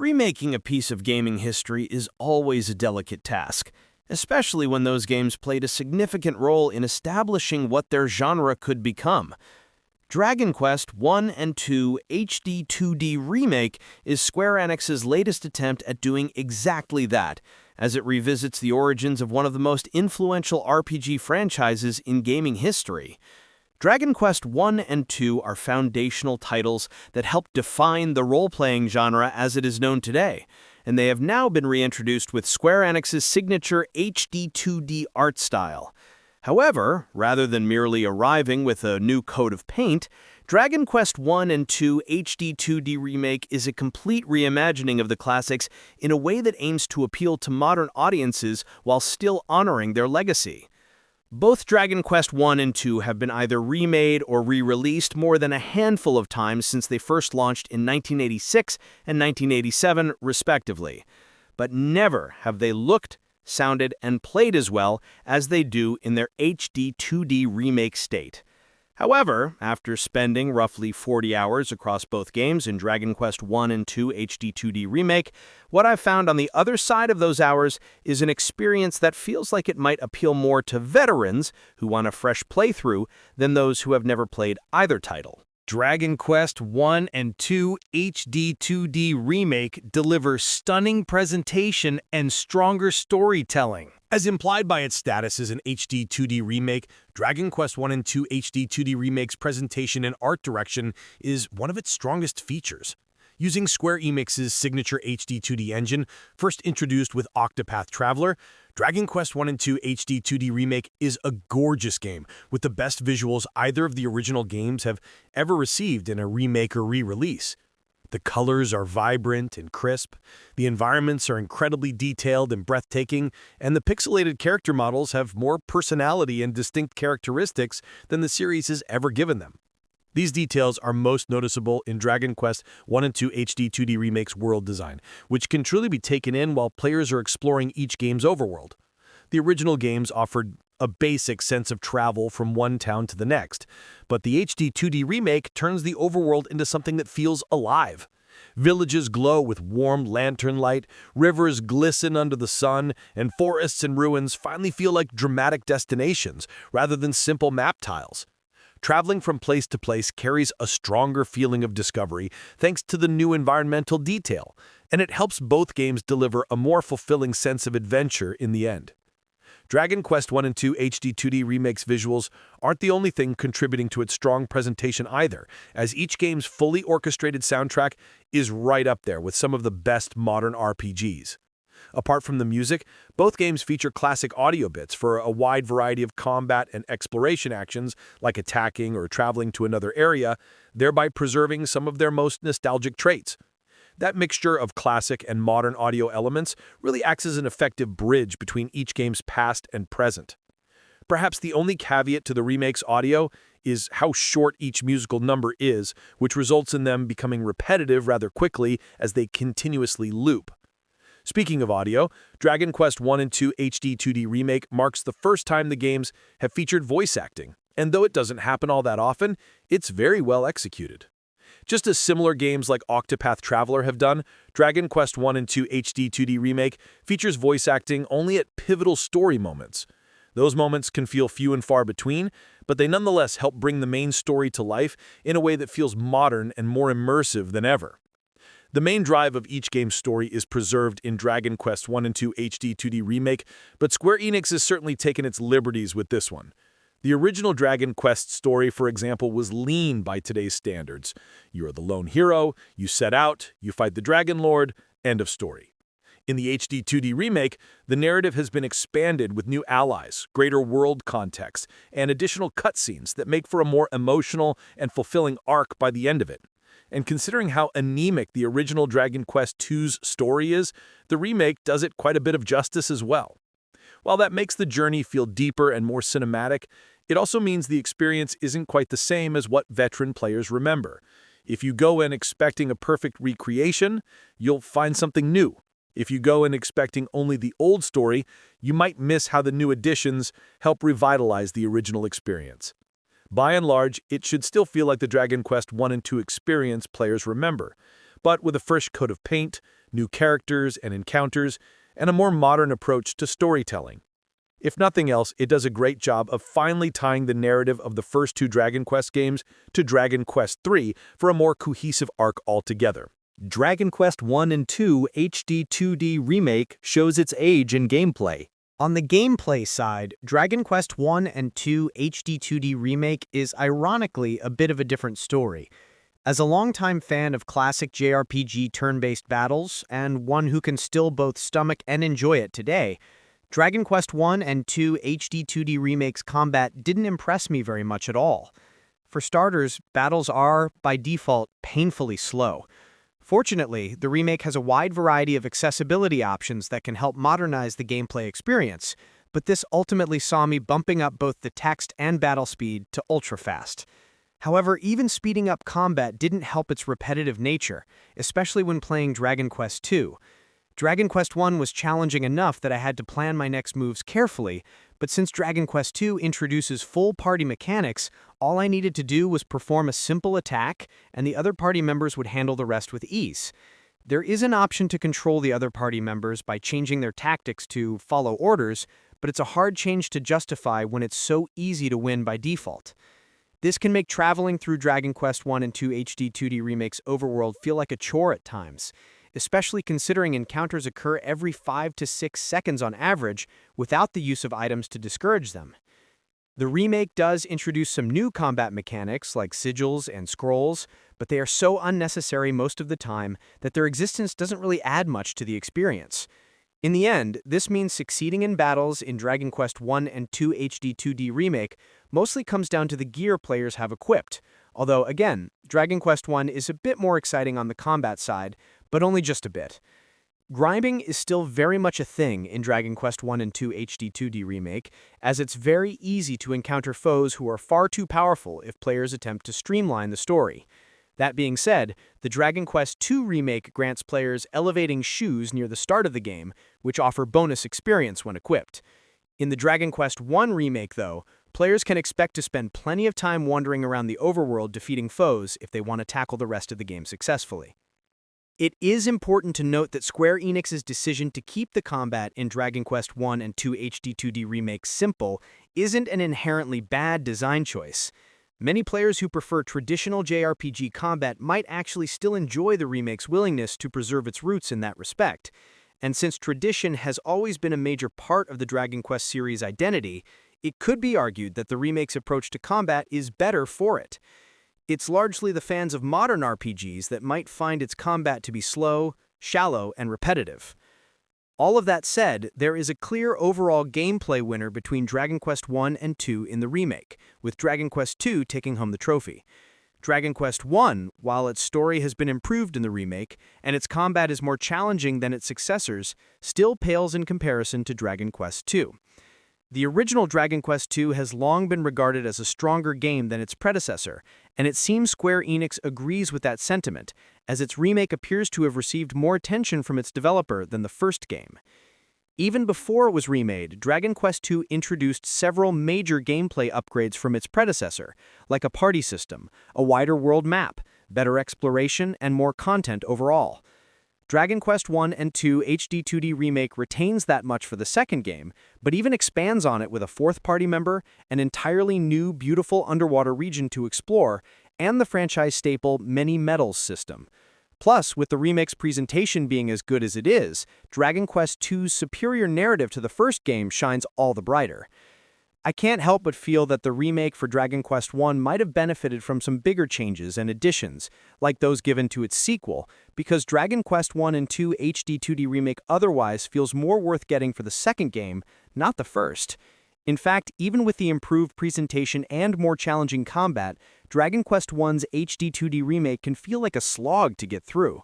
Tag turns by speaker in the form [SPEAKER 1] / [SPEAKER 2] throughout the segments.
[SPEAKER 1] Remaking a piece of gaming history is always a delicate task, especially when those games played a significant role in establishing what their genre could become. Dragon Quest I and II HD-2D Remake is Square Enix's latest attempt at doing exactly that, as it revisits the origins of one of the most influential RPG franchises in gaming history. Dragon Quest I and II are foundational titles that helped define the role-playing genre as it is known today, and they have now been reintroduced with Square Enix's signature HD-2D art style. However, rather than merely arriving with a new coat of paint, Dragon Quest I and II HD-2D Remake is a complete reimagining of the classics in a way that aims to appeal to modern audiences while still honoring their legacy. Both Dragon Quest I and II have been either remade or re-released more than a handful of times since they first launched in 1986 and 1987, respectively. But never have they looked, sounded, and played as well as they do in their HD 2D remake state. However, after spending roughly 40 hours across both games in Dragon Quest I and II HD 2D Remake, what I've found on the other side of those hours is an experience that feels like it might appeal more to veterans who want a fresh playthrough than those who have never played either title.
[SPEAKER 2] Dragon Quest I and II HD 2D Remake delivers stunning presentation and stronger storytelling. As implied by its status as an HD 2D remake, Dragon Quest I and II HD 2D Remake's presentation and art direction is one of its strongest features. Using Square Enix's signature HD 2D engine, first introduced with Octopath Traveler, Dragon Quest I and II HD 2D Remake is a gorgeous game with the best visuals either of the original games have ever received in a remake or re-release. The colors are vibrant and crisp, the environments are incredibly detailed and breathtaking, and the pixelated character models have more personality and distinct characteristics than the series has ever given them. These details are most noticeable in Dragon Quest I and II HD 2D Remake's world design, which can truly be taken in while players are exploring each game's overworld. The original games offered a basic sense of travel from one town to the next, but the HD 2D Remake turns the overworld into something that feels alive. Villages glow with warm lantern light, rivers glisten under the sun, and forests and ruins finally feel like dramatic destinations rather than simple map tiles. Traveling from place to place carries a stronger feeling of discovery thanks to the new environmental detail, and it helps both games deliver a more fulfilling sense of adventure in the end. Dragon Quest I and II HD 2D Remake's visuals aren't the only thing contributing to its strong presentation either, as each game's fully orchestrated soundtrack is right up there with some of the best modern RPGs. Apart from the music, both games feature classic audio bits for a wide variety of combat and exploration actions like attacking or traveling to another area, thereby preserving some of their most nostalgic traits. That mixture of classic and modern audio elements really acts as an effective bridge between each game's past and present. Perhaps the only caveat to the remake's audio is how short each musical number is, which results in them becoming repetitive rather quickly as they continuously loop. Speaking of audio, Dragon Quest I and II HD 2D Remake marks the first time the games have featured voice acting, and though it doesn't happen all that often, it's very well executed. Just as similar games like Octopath Traveler have done, Dragon Quest I and II HD 2D Remake features voice acting only at pivotal story moments. Those moments can feel few and far between, but they nonetheless help bring the main story to life in a way that feels modern and more immersive than ever. The main drive of each game's story is preserved in Dragon Quest I and II HD 2D Remake, but Square Enix has certainly taken its liberties with this one. The original Dragon Quest story, for example, was lean by today's standards. You are the lone hero, you set out, you fight the Dragon Lord, end of story. In the HD 2D Remake, the narrative has been expanded with new allies, greater world context, and additional cutscenes that make for a more emotional and fulfilling arc by the end of it. And considering how anemic the original Dragon Quest II's story is, the remake does it quite a bit of justice as well. While that makes the journey feel deeper and more cinematic, it also means the experience isn't quite the same as what veteran players remember. If you go in expecting a perfect recreation, you'll find something new. If you go in expecting only the old story, you might miss how the new additions help revitalize the original experience. By and large, it should still feel like the Dragon Quest I and II experience players remember, but with a fresh coat of paint, new characters and encounters, and a more modern approach to storytelling. If nothing else, it does a great job of finally tying the narrative of the first two Dragon Quest games to Dragon Quest III for a more cohesive arc altogether.
[SPEAKER 3] Dragon Quest I and II HD-2D Remake shows its age in gameplay.
[SPEAKER 1] On the gameplay side, Dragon Quest I and II HD-2D Remake is ironically a bit of a different story. As a longtime fan of classic JRPG turn-based battles, and one who can still both stomach and enjoy it today, Dragon Quest I and II HD-2D Remake's combat didn't impress me very much at all. For starters, battles are, by default, painfully slow. Fortunately, the remake has a wide variety of accessibility options that can help modernize the gameplay experience, but this ultimately saw me bumping up both the text and battle speed to ultra-fast. However, even speeding up combat didn't help its repetitive nature, especially when playing Dragon Quest II. Dragon Quest I was challenging enough that I had to plan my next moves carefully, but since Dragon Quest II introduces full party mechanics, all I needed to do was perform a simple attack, and the other party members would handle the rest with ease. There is an option to control the other party members by changing their tactics to follow orders, but it's a hard change to justify when it's so easy to win by default. This can make traveling through Dragon Quest I and II HD-2D Remake's overworld feel like a chore at times, especially considering encounters occur every 5 to 6 seconds on average without the use of items to discourage them. The remake does introduce some new combat mechanics like sigils and scrolls, but they are so unnecessary most of the time that their existence doesn't really add much to the experience. In the end, this means succeeding in battles in Dragon Quest I and II HD-2D Remake mostly comes down to the gear players have equipped, although, again, Dragon Quest I is a bit more exciting on the combat side, but only just a bit. Grinding is still very much a thing in Dragon Quest I and II HD-2D Remake, as it's very easy to encounter foes who are far too powerful if players attempt to streamline the story. That being said, the Dragon Quest II Remake grants players elevating shoes near the start of the game, which offer bonus experience when equipped. In the Dragon Quest I Remake, though, players can expect to spend plenty of time wandering around the overworld defeating foes if they want to tackle the rest of the game successfully. It is important to note that Square Enix's decision to keep the combat in Dragon Quest I and II HD-2D Remake simple isn't an inherently bad design choice. Many players who prefer traditional JRPG combat might actually still enjoy the remake's willingness to preserve its roots in that respect. And since tradition has always been a major part of the Dragon Quest series' identity, it could be argued that the remake's approach to combat is better for it. It's largely the fans of modern RPGs that might find its combat to be slow, shallow, and repetitive. All of that said, there is a clear overall gameplay winner between Dragon Quest I and II in the remake, with Dragon Quest II taking home the trophy. Dragon Quest I, while its story has been improved in the remake, and its combat is more challenging than its successors, still pales in comparison to Dragon Quest II. The original Dragon Quest II has long been regarded as a stronger game than its predecessor, and it seems Square Enix agrees with that sentiment, as its remake appears to have received more attention from its developer than the first game. Even before it was remade, Dragon Quest II introduced several major gameplay upgrades from its predecessor, like a party system, a wider world map, better exploration, and more content overall. Dragon Quest I and II HD-2D Remake retains that much for the second game, but even expands on it with a fourth party member, an entirely new beautiful underwater region to explore, and the franchise staple Many Metals system. Plus, with the remake's presentation being as good as it is, Dragon Quest II's superior narrative to the first game shines all the brighter. I can't help but feel that the remake for Dragon Quest I might have benefited from some bigger changes and additions, like those given to its sequel, because Dragon Quest I and II HD-2D Remake otherwise feels more worth getting for the second game, not the first. In fact, even with the improved presentation and more challenging combat, Dragon Quest I's HD-2D Remake can feel like a slog to get through.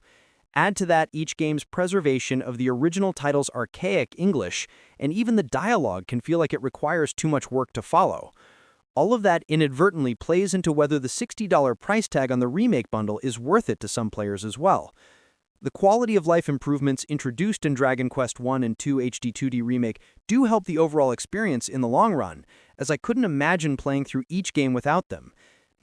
[SPEAKER 1] Add to that each game's preservation of the original title's archaic English, and even the dialogue can feel like it requires too much work to follow. All of that inadvertently plays into whether the $60 price tag on the remake bundle is worth it to some players as well. The quality of life improvements introduced in Dragon Quest I and II HD-2D Remake do help the overall experience in the long run, as I couldn't imagine playing through each game without them.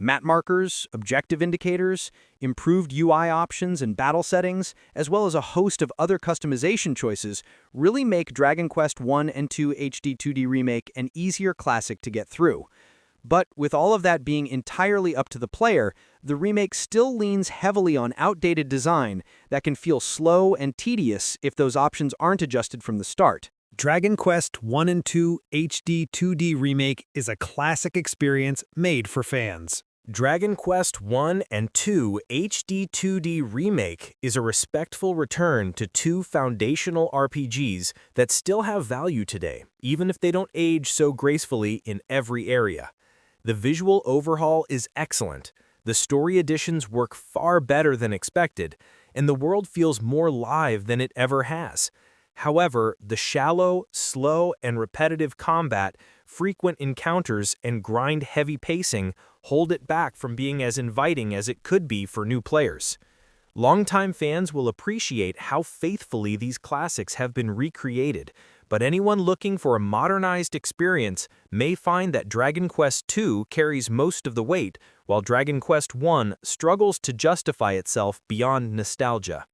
[SPEAKER 3] Map markers, objective indicators, improved UI options and battle settings, as well as a host of other customization choices, really make Dragon Quest I and II HD-2D Remake an easier classic to get through. But with all of that being entirely up to the player, the remake still leans heavily on outdated design that can feel slow and tedious if those options aren't adjusted from the start.
[SPEAKER 2] Dragon Quest I and II HD-2D Remake is a classic experience made for fans.
[SPEAKER 1] Dragon Quest I and II HD-2D Remake is a respectful return to two foundational RPGs that still have value today, even if they don't age so gracefully in every area. The visual overhaul is excellent, the story additions work far better than expected, and the world feels more live than it ever has. However, the shallow, slow, and repetitive combat, frequent encounters, and grind-heavy pacing hold it back from being as inviting as it could be for new players. Longtime fans will appreciate how faithfully these classics have been recreated, but anyone looking for a modernized experience may find that Dragon Quest II carries most of the weight, while Dragon Quest I struggles to justify itself beyond nostalgia.